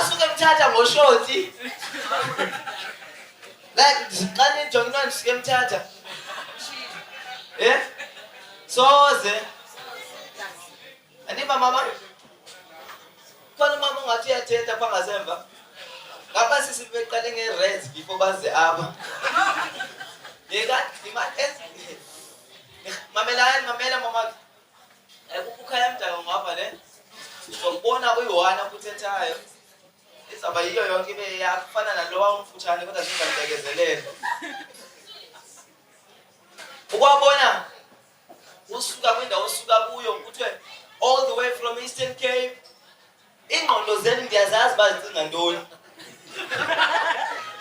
Wasuke mthatha ngoshoti. Like xa nijonge ndisuke mthatha. Soze. Andiva mama? Khona mama ungathi uyathetha pha ngasemva. Ngapha sisi beqale nge-reds before baze apha. Yeka, mamela mama. Ukhaya mdaka ngapha ne. Uzobona uyi-one akuthethayo. Izaba yiyo yonke ibe yakufana nalowa umfutshane kodwa singambekezelele. Ukwabona usuka kwindawo osuka kuyo kuthiwe all the way from Eastern Cape. Ingqondo zenu ndiyazazi uba zicinga ntoni.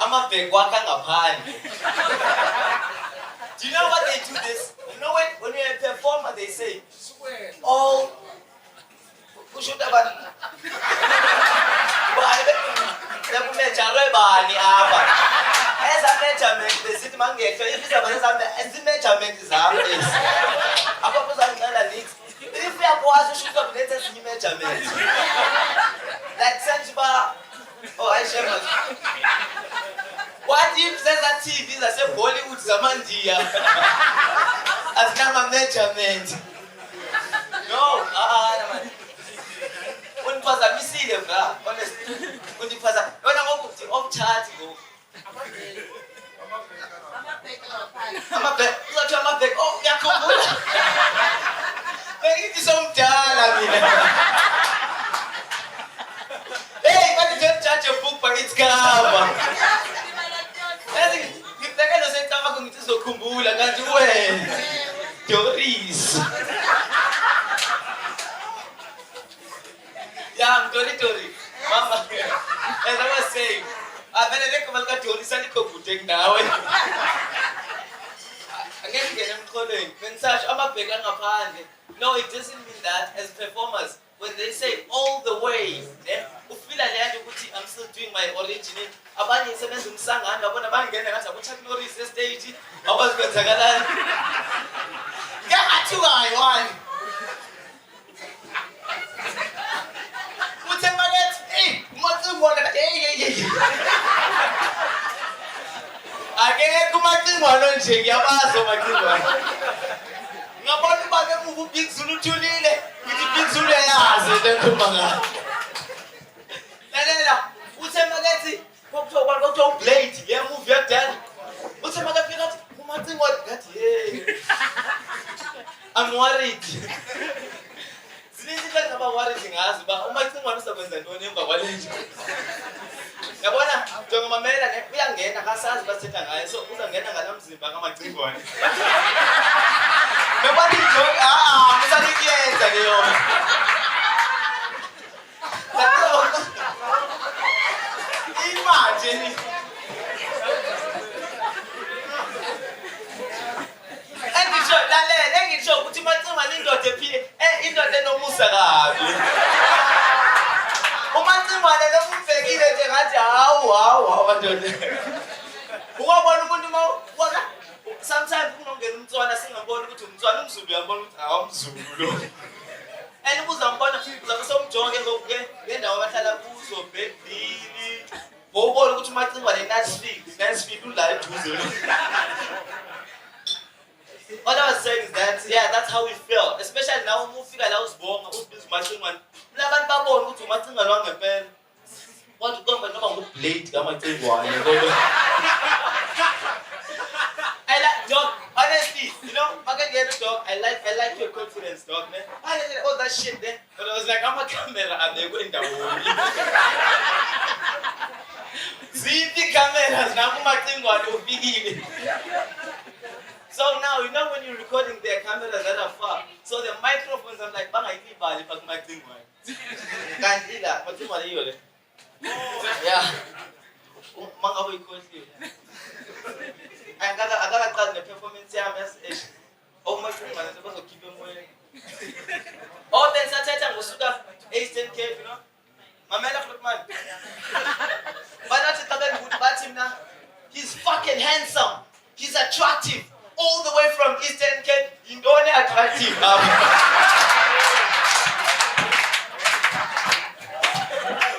Amabheki wakhe angaphandle. Do you know what they do this? You know when you're a performer they say all kushuta abantu. Bani apha. Eza measurement besithi mangehlo izaba ezi measurement zami lezi. Apha kuzangicela lithi. If uyakwazi ushuta kulethe ezinye measurement. Like sense ba I share. What if there's TV zase Bollywood zamandiya? Azinama measurement. No, man. Uniphazamisile bra, honestly. Uniphaza. Wena ngokuthi omthathi ngoku. Amabhek. Uzathi amabhek. Oh, uyakhumbula. Bengithi somdala mina. Hey, but don't judge a book by its cover. Ngibhekele secaba ngithi uzokhumbula kanti wena Doris. Yeah, Tori. Mama. As I was saying, I better look at Doris and Kokutek now. Again, get them calling. When such I'm a big upon. No, it doesn't mean that as performers. When they say all the way, then I'm still doing my original. Abanye sebenza umsangano abona bangena ngathi akuchathi Doris stage. Abazi kwenzakalani. Ngathi wayi. Akekho umacingwana nje ngiyabazo macingwana. Ngabona ubake muvu Big Zulu uthulile, ngithi Big Zulu uyayazi lenkhuluma ngayo. Lalela, uthe makethi kokuthiwa uBlade, movie yakudala. Uthe makafika athi umacingwana ngathi hey. I'm worried. Zininzi ngaba worried ngazi ba umacingwana usakwenza ntoni emva kwalenje. Yabona njengomamela ne uyangena akasazi basithetha ngaye so uzangena ngalamzimba kamacingwane. Nobody joke msanikiyenza leyo. Imagine. Ngisho ukuthi macingwane indoda ephile indoda enomusa kabi. Umacingwane lomfekile nje ngathi hawu madoda. Ungabona umuntu mawubona sometimes kunongena umntwana singabona ukuthi umntwana umZulu uyabona ukuthi awumZulu lo. And uzambona uzabe somjonge ngokuke ngendawo abahlala kuzo Bedlini. Ngobona ukuthi umacingwane Nansfield ula eduze lo. What I was saying is that that's how we feel, especially now umufika la usibonga usibiza umacingwane. Labantu babona ukuthi umacingwane wangempela. Wathi uqomba noma nguBlade kamacingwane ngoba I like dog honestly, you know, dog, I like your confidence, dog, man. I did all that shit then, but I was like, I'm a camera and they went down. See the cameras now umacingwane ufikile. So now, you know when you're recording their cameras that are far, so the microphones, I'm like, bangayithi ibali pha kumacingwane. Kanti la, macingwane yiyo le. Yeah. Manga uyikhohliwe. Akaqala ne-performance yami yase-Asia. Macingwane sebazokhipha emoyeni. Then sathetha ngosuka Eastern Cape, you know. Mamela Flutman. Banathi xa bengibuthi bathi mina, he's fucking handsome. He's attractive. All the way from Eastern Cape, yintoni attractive apha.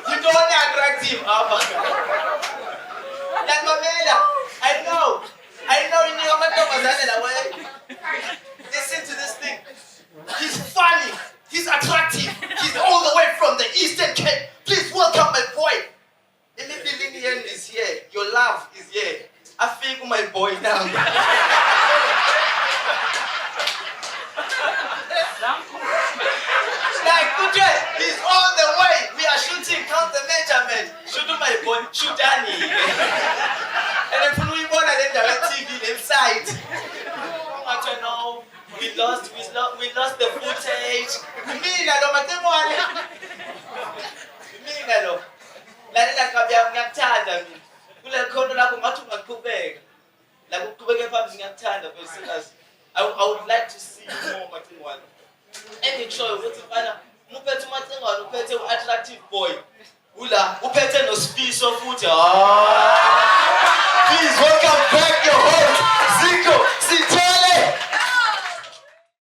Yintoni attractive team apha. Yamamela. I know you need amantombazane la way. Listen to this thing. He's funny. He's attractive. He's all the way from the Eastern Cape. Please welcome my boy. Ilinian is here. Your love is here. I feel my boy now. Like, Kudre, he's all the way. We are shooting, count the measurement. Shoot my boy, shoot Danny. And then we born at the TV inside. I know. We lost the footage. Mina lalela kabya ngiyakuthanda mina kule khono lakho ngathi ungaqhubeka la ukuqhubeka phambili ngiyakuthanda bese I would like to see you more Matsingwane engikushaya ukuthi mfana uphethe uMatsingwane uphethe attractive boy ula uphethe noSifiso futhi please